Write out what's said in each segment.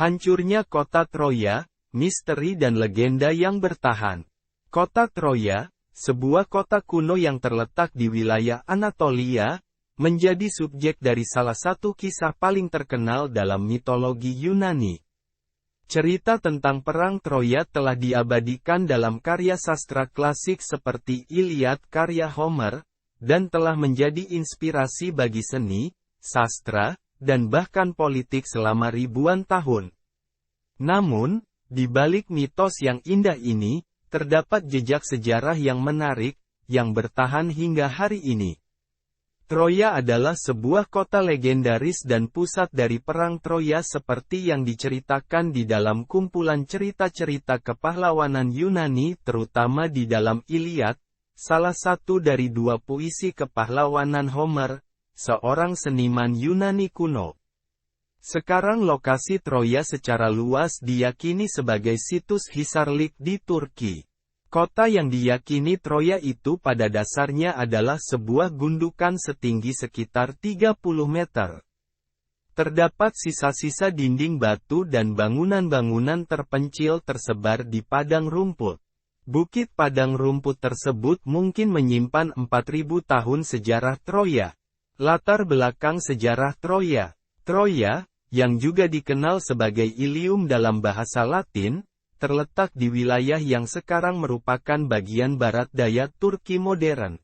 Hancurnya kota Troya, misteri dan legenda yang bertahan. Kota Troya, sebuah kota kuno yang terletak di wilayah Anatolia, menjadi subjek dari salah satu kisah paling terkenal dalam mitologi Yunani. Cerita tentang Perang Troya telah diabadikan dalam karya sastra klasik seperti Iliad karya Homer, dan telah menjadi inspirasi bagi seni, sastra, dan bahkan politik selama ribuan tahun. Namun, di balik mitos yang indah ini, terdapat jejak sejarah yang menarik, yang bertahan hingga hari ini. Troya adalah sebuah kota legendaris dan pusat dari Perang Troya seperti yang diceritakan di dalam kumpulan cerita-cerita kepahlawanan Yunani terutama di dalam Iliad, salah satu dari dua puisi kepahlawanan Homer, seorang seniman Yunani kuno. Sekarang lokasi Troya secara luas diyakini sebagai situs Hisarlik di Turki. Kota yang diyakini Troya itu pada dasarnya adalah sebuah gundukan setinggi sekitar 30 meter. Terdapat sisa-sisa dinding batu dan bangunan-bangunan terpencil tersebar di padang rumput. Bukit padang rumput tersebut mungkin menyimpan 4000 tahun sejarah Troya. Latar belakang sejarah Troya. Troya, yang juga dikenal sebagai Ilium dalam bahasa Latin, terletak di wilayah yang sekarang merupakan bagian barat daya Turki modern.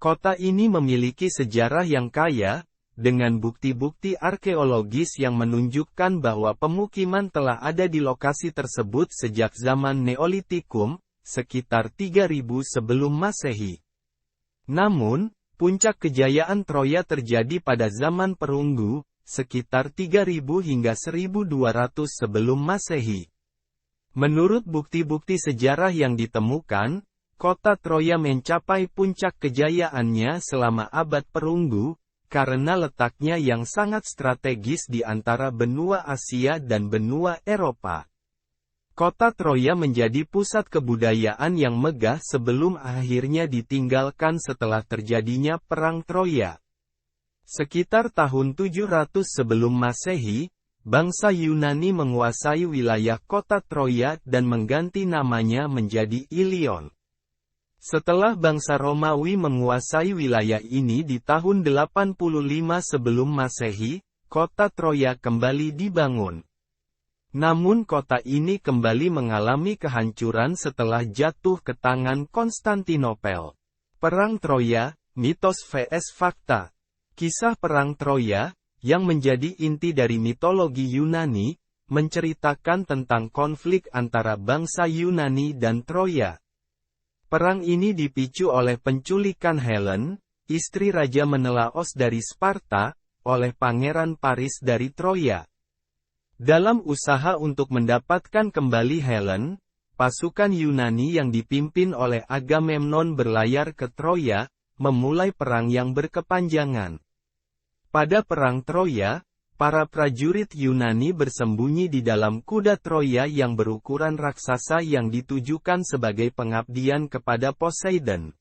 Kota ini memiliki sejarah yang kaya, dengan bukti-bukti arkeologis yang menunjukkan bahwa pemukiman telah ada di lokasi tersebut sejak zaman Neolitikum, sekitar 3000 sebelum Masehi. Namun, puncak kejayaan Troya terjadi pada zaman Perunggu, sekitar 3000 hingga 1200 sebelum Masehi. Menurut bukti-bukti sejarah yang ditemukan, kota Troya mencapai puncak kejayaannya selama abad Perunggu, karena letaknya yang sangat strategis di antara benua Asia dan benua Eropa. Kota Troya menjadi pusat kebudayaan yang megah sebelum akhirnya ditinggalkan setelah terjadinya Perang Troya. Sekitar tahun 700 sebelum Masehi, bangsa Yunani menguasai wilayah kota Troya dan mengganti namanya menjadi Ilion. Setelah bangsa Romawi menguasai wilayah ini di tahun 85 sebelum Masehi, kota Troya kembali dibangun. Namun kota ini kembali mengalami kehancuran setelah jatuh ke tangan Konstantinopel. Perang Troya, mitos vs fakta. Kisah Perang Troya, yang menjadi inti dari mitologi Yunani, menceritakan tentang konflik antara bangsa Yunani dan Troya. Perang ini dipicu oleh penculikan Helen, istri Raja Menelaos dari Sparta, oleh Pangeran Paris dari Troya. Dalam usaha untuk mendapatkan kembali Helen, pasukan Yunani yang dipimpin oleh Agamemnon berlayar ke Troya, memulai perang yang berkepanjangan. Pada Perang Troya, para prajurit Yunani bersembunyi di dalam kuda Troya yang berukuran raksasa yang ditujukan sebagai pengabdian kepada Poseidon.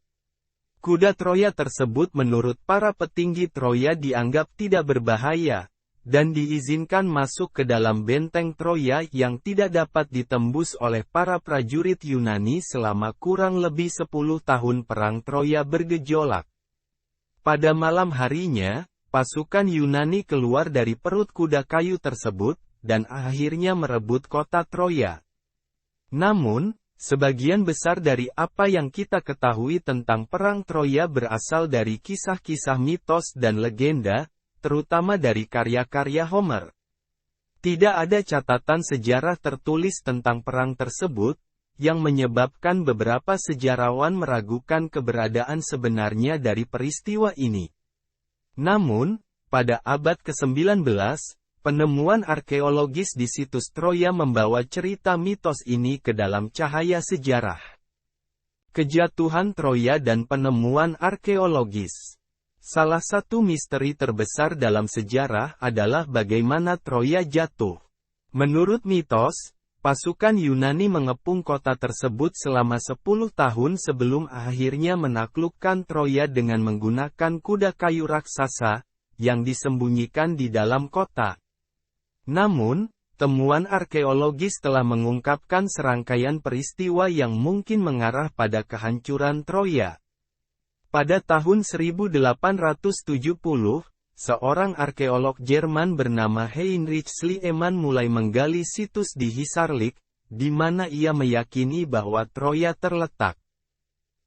Kuda Troya tersebut menurut para petinggi Troya dianggap tidak berbahaya, dan diizinkan masuk ke dalam benteng Troya yang tidak dapat ditembus oleh para prajurit Yunani selama kurang lebih 10 tahun Perang Troya bergejolak. Pada malam harinya, pasukan Yunani keluar dari perut kuda kayu tersebut, dan akhirnya merebut kota Troya. Namun, sebagian besar dari apa yang kita ketahui tentang Perang Troya berasal dari kisah-kisah mitos dan legenda, terutama dari karya-karya Homer. Tidak ada catatan sejarah tertulis tentang perang tersebut, yang menyebabkan beberapa sejarawan meragukan keberadaan sebenarnya dari peristiwa ini. Namun, pada abad ke-19, penemuan arkeologis di situs Troya membawa cerita mitos ini ke dalam cahaya sejarah. Kejatuhan Troya dan penemuan arkeologis. Salah satu misteri terbesar dalam sejarah adalah bagaimana Troya jatuh. Menurut mitos, pasukan Yunani mengepung kota tersebut selama 10 tahun sebelum akhirnya menaklukkan Troya dengan menggunakan kuda kayu raksasa, yang disembunyikan di dalam kota. Namun, temuan arkeologis telah mengungkapkan serangkaian peristiwa yang mungkin mengarah pada kehancuran Troya. Pada tahun 1870, seorang arkeolog Jerman bernama Heinrich Schliemann mulai menggali situs di Hisarlik, di mana ia meyakini bahwa Troya terletak.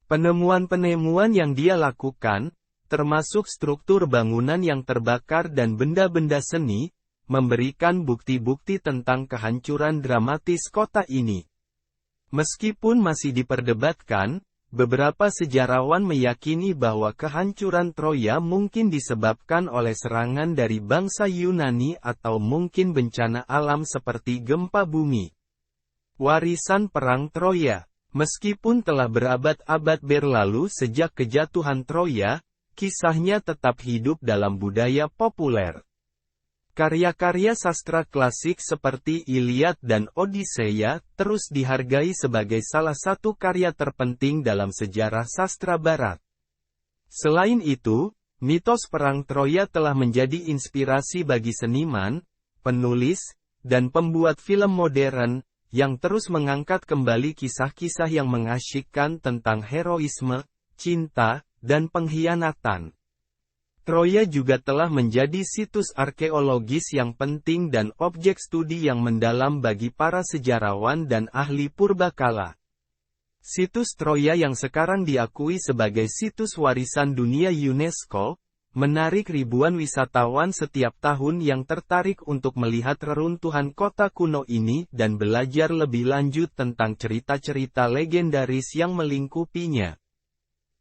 Penemuan-penemuan yang dia lakukan, termasuk struktur bangunan yang terbakar dan benda-benda seni, memberikan bukti-bukti tentang kehancuran dramatis kota ini. Meskipun masih diperdebatkan, beberapa sejarawan meyakini bahwa kehancuran Troya mungkin disebabkan oleh serangan dari bangsa Yunani atau mungkin bencana alam seperti gempa bumi. Warisan Perang Troya. Meskipun telah berabad-abad berlalu sejak kejatuhan Troya, kisahnya tetap hidup dalam budaya populer. Karya-karya sastra klasik seperti Iliad dan Odisseia terus dihargai sebagai salah satu karya terpenting dalam sejarah sastra barat. Selain itu, mitos perang Troya telah menjadi inspirasi bagi seniman, penulis, dan pembuat film modern, yang terus mengangkat kembali kisah-kisah yang mengasyikkan tentang heroisme, cinta, dan pengkhianatan. Troya juga telah menjadi situs arkeologis yang penting dan objek studi yang mendalam bagi para sejarawan dan ahli purbakala. Situs Troya yang sekarang diakui sebagai situs warisan dunia UNESCO, menarik ribuan wisatawan setiap tahun yang tertarik untuk melihat reruntuhan kota kuno ini dan belajar lebih lanjut tentang cerita-cerita legendaris yang melingkupinya.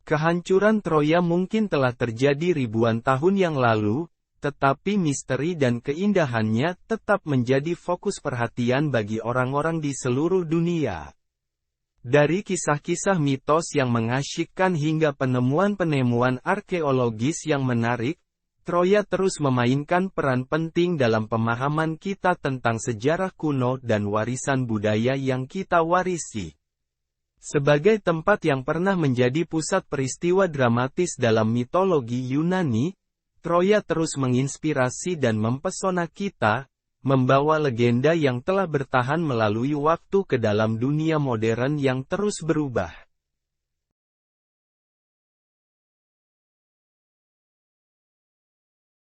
Kehancuran Troya mungkin telah terjadi ribuan tahun yang lalu, tetapi misteri dan keindahannya tetap menjadi fokus perhatian bagi orang-orang di seluruh dunia. Dari kisah-kisah mitos yang mengasyikkan hingga penemuan-penemuan arkeologis yang menarik, Troya terus memainkan peran penting dalam pemahaman kita tentang sejarah kuno dan warisan budaya yang kita warisi. Sebagai tempat yang pernah menjadi pusat peristiwa dramatis dalam mitologi Yunani, Troya terus menginspirasi dan mempesona kita, membawa legenda yang telah bertahan melalui waktu ke dalam dunia modern yang terus berubah.